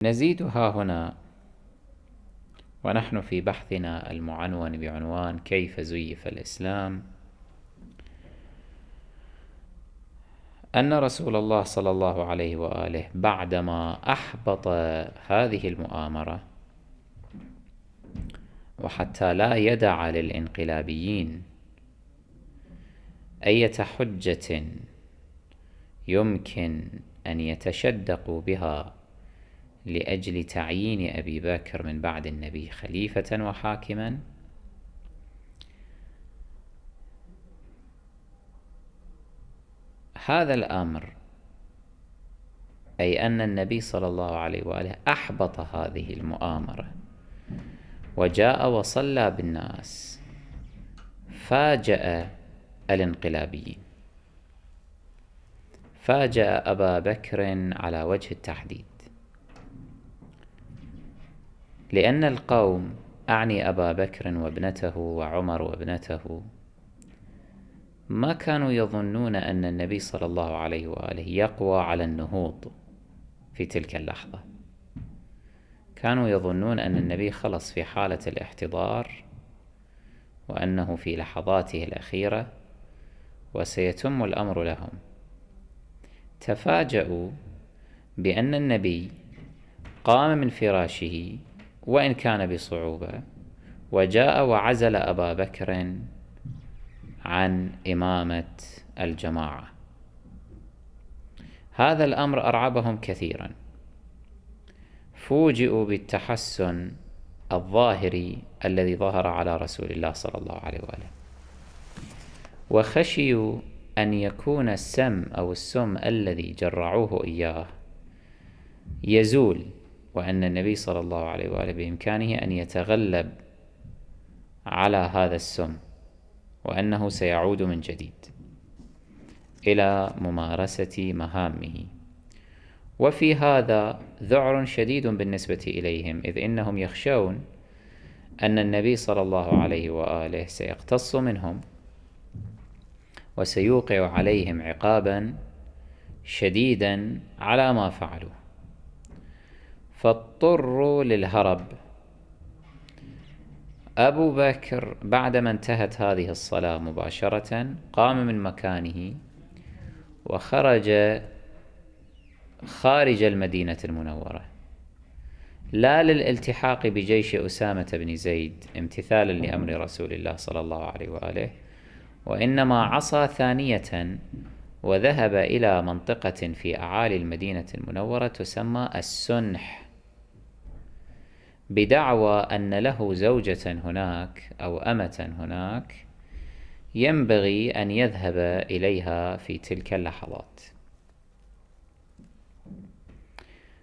نزيد ها هنا ونحن في بحثنا المعنون بعنوان كيف زيف الإسلام، أن رسول الله صلى الله عليه وآله بعدما أحبط هذه المؤامرة، وحتى لا يدع للإنقلابيين أية حجة يمكن أن يتشدقوا بها لأجل تعيين أبي بكر من بعد النبي خليفة وحاكما، هذا الأمر أي أن النبي صلى الله عليه وآله أحبط هذه المؤامرة وجاء وصلى بالناس، فاجأ الانقلابيين، فاجأ أبا بكر على وجه التحديد، لأن القوم، أعني أبا بكر وابنته وعمر وابنته، ما كانوا يظنون أن النبي صلى الله عليه وآله يقوى على النهوض في تلك اللحظة. كانوا يظنون أن النبي خلص في حالة الاحتضار، وأنه في لحظاته الأخيرة وسيتم الأمر لهم. تفاجؤوا بأن النبي قام من فراشه وإن كان بصعوبة، وجاء وعزل أبا بكر عن إمامة الجماعة. هذا الأمر أرعبهم كثيرا، فوجئوا بالتحسن الظاهري الذي ظهر على رسول الله صلى الله عليه وآله، وخشيوا أن يكون السم أو السم الذي جرعوه إياه يزول، وأن النبي صلى الله عليه وآله بإمكانه أن يتغلب على هذا السم، وأنه سيعود من جديد إلى ممارسة مهامه. وفي هذا ذعر شديد بالنسبة إليهم، إذ إنهم يخشون أن النبي صلى الله عليه وآله سيقتص منهم وسيوقع عليهم عقابا شديدا على ما فعلوا، فاضطروا للهرب. أبو بكر بعدما انتهت هذه الصلاة مباشرة قام من مكانه وخرج خارج المدينة المنورة، لا للالتحاق بجيش أسامة بن زيد امتثالا لأمر رسول الله صلى الله عليه وآله، وإنما عصى ثانية وذهب إلى منطقة في أعالي المدينة المنورة تسمى السنح، بدعوى أن له زوجة هناك أو أمة هناك ينبغي أن يذهب إليها في تلك اللحظات.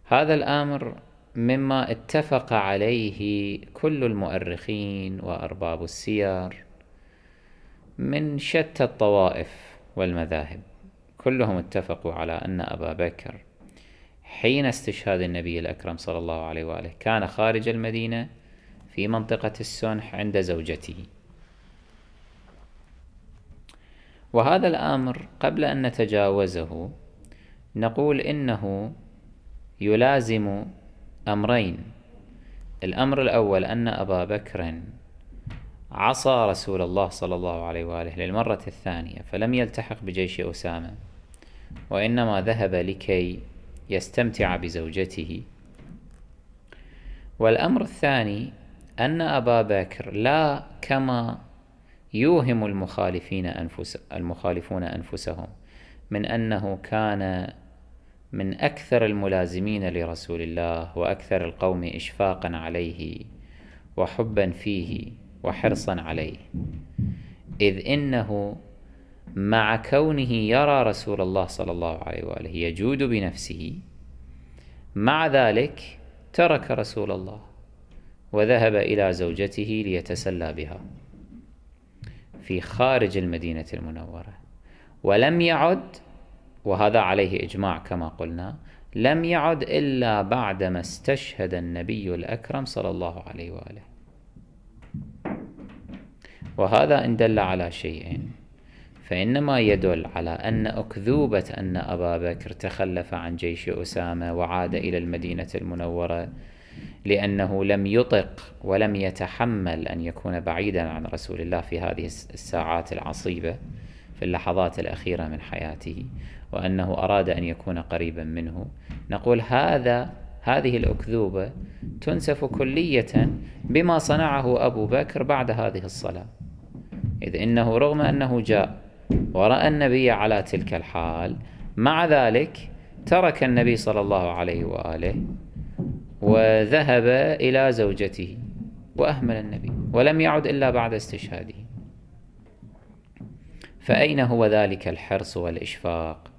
هذا الأمر مما اتفق عليه كل المؤرخين وأرباب السير من شتى الطوائف والمذاهب، كلهم اتفقوا على أن أبا بكر حين استشهاد النبي الأكرم صلى الله عليه وآله كان خارج المدينة في منطقة السنح عند زوجته. وهذا الأمر قبل أن نتجاوزه نقول إنه يلازم أمرين. الأمر الأول أن أبا بكر عصى رسول الله صلى الله عليه وآله للمرة الثانية، فلم يلتحق بجيش أسامة، وإنما ذهب لكي يستمتع بزوجته. والأمر الثاني أن أبا بكر لا كما يوهم المخالفون أنفسهم من أنه كان من أكثر الملازمين لرسول الله وأكثر القوم إشفاقا عليه وحبا فيه وحرصا عليه، إذ إنه مع كونه يرى رسول الله صلى الله عليه وآله يجود بنفسه، مع ذلك ترك رسول الله وذهب إلى زوجته ليتسلى بها في خارج المدينة المنورة، ولم يعد، وهذا عليه إجماع كما قلنا، لم يعد إلا بعدما استشهد النبي الأكرم صلى الله عليه وآله. وهذا إن دل على شيئين، فإنما يدل على أن أكذوبة أن أبا بكر تخلف عن جيش أسامة وعاد إلى المدينة المنورة لأنه لم يطق ولم يتحمل أن يكون بعيدا عن رسول الله في هذه الساعات العصيبة في اللحظات الأخيرة من حياته، وأنه أراد أن يكون قريبا منه، نقول هذه الأكذوبة تنسف كلية بما صنعه أبو بكر بعد هذه الصلاة، إذ إنه رغم أنه جاء ورأى النبي على تلك الحال، مع ذلك ترك النبي صلى الله عليه وآله وذهب إلى زوجته وأهمل النبي ولم يعد إلا بعد استشهاده. فأين هو ذلك الحرص والإشفاق؟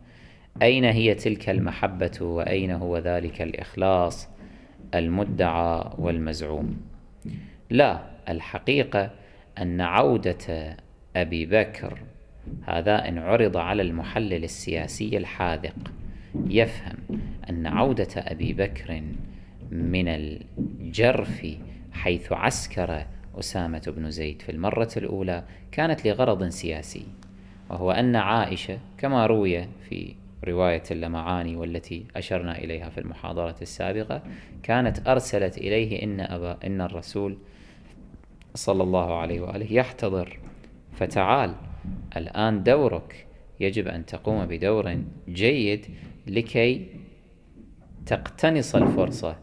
أين هي تلك المحبة؟ وأين هو ذلك الإخلاص المدعى والمزعوم؟ لا، الحقيقة أن عودة أبي بكر، هذا إن عرض على المحلل السياسي الحاذق يفهم أن عودة أبي بكر من الجرف حيث عسكر أسامة بن زيد في المرة الأولى كانت لغرض سياسي، وهو أن عائشة كما روي في رواية اللمعاني والتي أشرنا إليها في المحاضرة السابقة كانت أرسلت إليه إن الرسول صلى الله عليه وآله يحتضر، فتعال الآن دورك، يجب أن تقوم بدور جيد لكي تقتنص الفرصة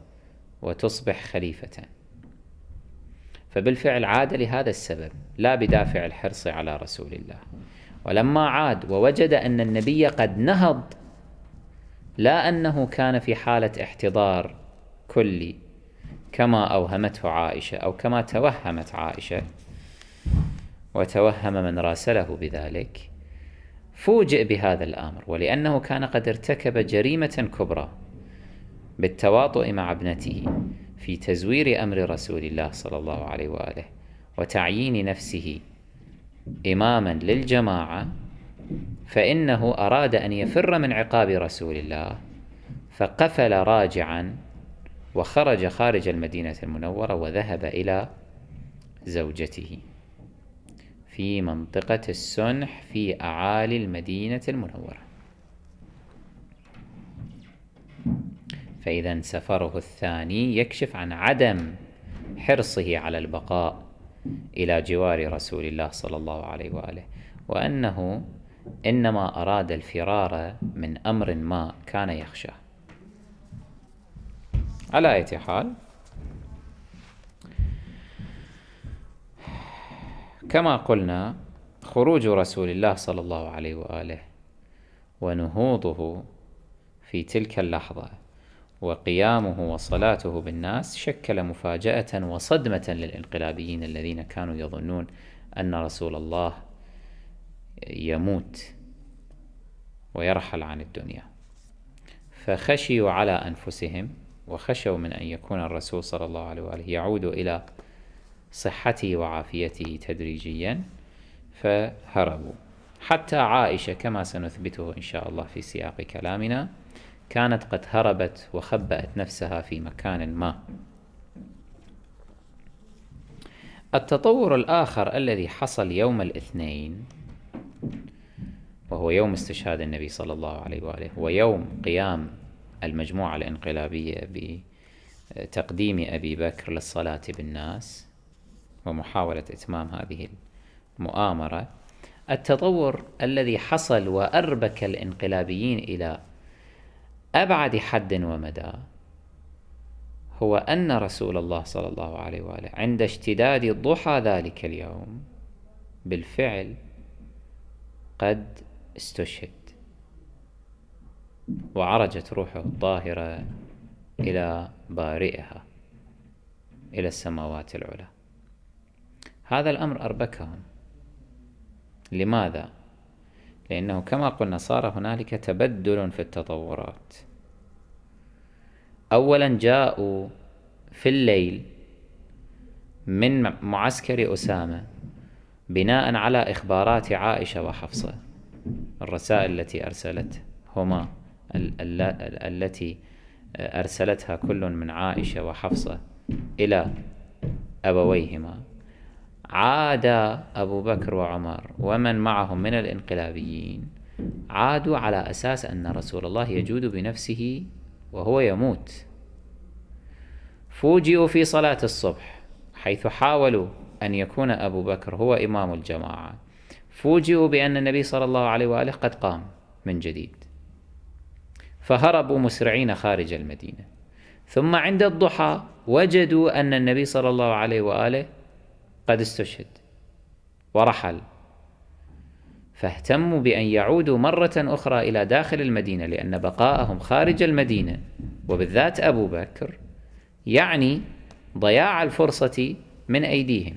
وتصبح خليفة. فبالفعل عاد لهذا السبب، لا بدافع الحرص على رسول الله. ولما عاد ووجد أن النبي قد نهض، لا أنه كان في حالة احتضار كلي كما أوهمته عائشة أو كما توهمت عائشة وتوهم من راسله بذلك، فوجئ بهذا الأمر، ولأنه كان قد ارتكب جريمة كبرى بالتواطؤ مع ابنته في تزوير أمر رسول الله صلى الله عليه وآله وتعيين نفسه إماما للجماعة، فإنه أراد أن يفر من عقاب رسول الله، فقفل راجعا وخرج خارج المدينة المنورة وذهب إلى زوجته في منطقة السنح في أعالي المدينة المنورة. فإذا سفره الثاني يكشف عن عدم حرصه على البقاء إلى جوار رسول الله صلى الله عليه وآله، وأنه إنما أراد الفرار من أمر ما كان يخشاه. على أي حال، كما قلنا، خروج رسول الله صلى الله عليه وآله ونهوضه في تلك اللحظة وقيامه وصلاته بالناس شكل مفاجأة وصدمة للإنقلابيين الذين كانوا يظنون أن رسول الله يموت ويرحل عن الدنيا، فخشيوا على أنفسهم وخشوا من أن يكون الرسول صلى الله عليه وآله يعود إلى صحته وعافيته تدريجيا، فهربوا. حتى عائشة كما سنثبته إن شاء الله في سياق كلامنا كانت قد هربت وخبأت نفسها في مكان ما. التطور الآخر الذي حصل يوم الاثنين، وهو يوم استشهاد النبي صلى الله عليه وآله ويوم قيام المجموعة الانقلابية بتقديم أبي بكر للصلاة بالناس ومحاولة إتمام هذه المؤامرة، التطور الذي حصل وأربك الانقلابيين إلى أبعد حد ومدى هو أن رسول الله صلى الله عليه وآله عند اشتداد ضحى ذلك اليوم بالفعل قد استشهد، وعرجت روحه الطاهرة إلى بارئها إلى السماوات العلى. هذا الأمر أربكهم. لماذا؟ لأنه كما قلنا صار هنالك تبدل في التطورات. أولا جاءوا في الليل من معسكر أسامة بناء على إخبارات عائشة وحفصة، الرسائل التي أرسلتهما التي أرسلتها كل من عائشة وحفصة إلى أبويهما عاد أبو بكر وعمر ومن معهم من الانقلابيين، عادوا على أساس أن رسول الله يجود بنفسه وهو يموت. فوجئوا في صلاة الصبح حيث حاولوا أن يكون أبو بكر هو إمام الجماعة، فوجئوا بأن النبي صلى الله عليه وآله قد قام من جديد، فهربوا مسرعين خارج المدينة. ثم عند الضحى وجدوا أن النبي صلى الله عليه وآله قد استشهد ورحل، فاهتموا بأن يعودوا مرة أخرى إلى داخل المدينة، لأن بقاءهم خارج المدينة وبالذات أبو بكر يعني ضياع الفرصة من أيديهم،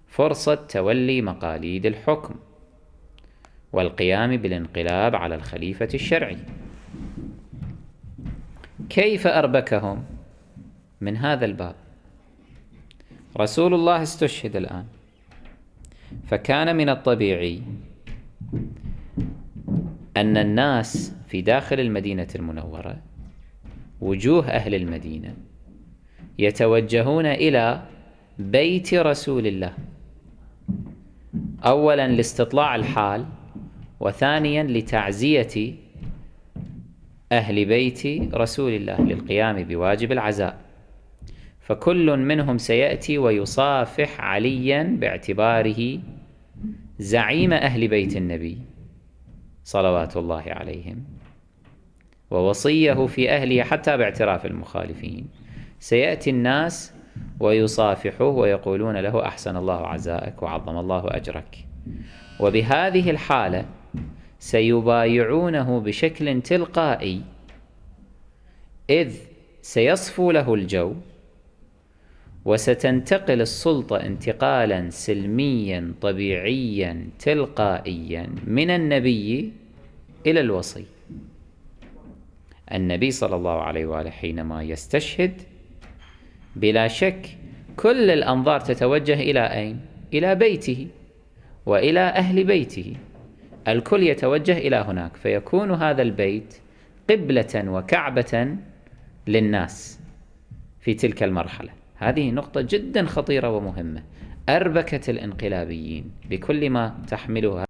فرصة تولي مقاليد الحكم والقيام بالانقلاب على الخليفة الشرعي. كيف أربكهم؟ من هذا الباب. رسول الله استشهد الآن، فكان من الطبيعي أن الناس في داخل المدينة المنورة، وجوه أهل المدينة، يتوجهون إلى بيت رسول الله، أولا لاستطلاع الحال، وثانيا لتعزية أهل بيت رسول الله للقيام بواجب العزاء. فكل منهم سيأتي ويصافح عليا باعتباره زعيم أهل بيت النبي صلوات الله عليهم ووصيه في أهله، حتى باعتراف المخالفين سيأتي الناس ويصافحوه ويقولون له أحسن الله عزاءك وعظم الله أجرك. وبهذه الحالة سيبايعونه بشكل تلقائي، إذ سيصفو له الجو وستنتقل السلطة انتقالا سلميا طبيعيا تلقائيا من النبي إلى الوصي. النبي صلى الله عليه وآله حينما يستشهد بلا شك كل الأنظار تتوجه إلى أين؟ إلى بيته وإلى أهل بيته، الكل يتوجه إلى هناك، فيكون هذا البيت قبلة وكعبة للناس في تلك المرحلة. هذه نقطة جدا خطيرة ومهمة، أربكت الانقلابيين بكل ما تحملها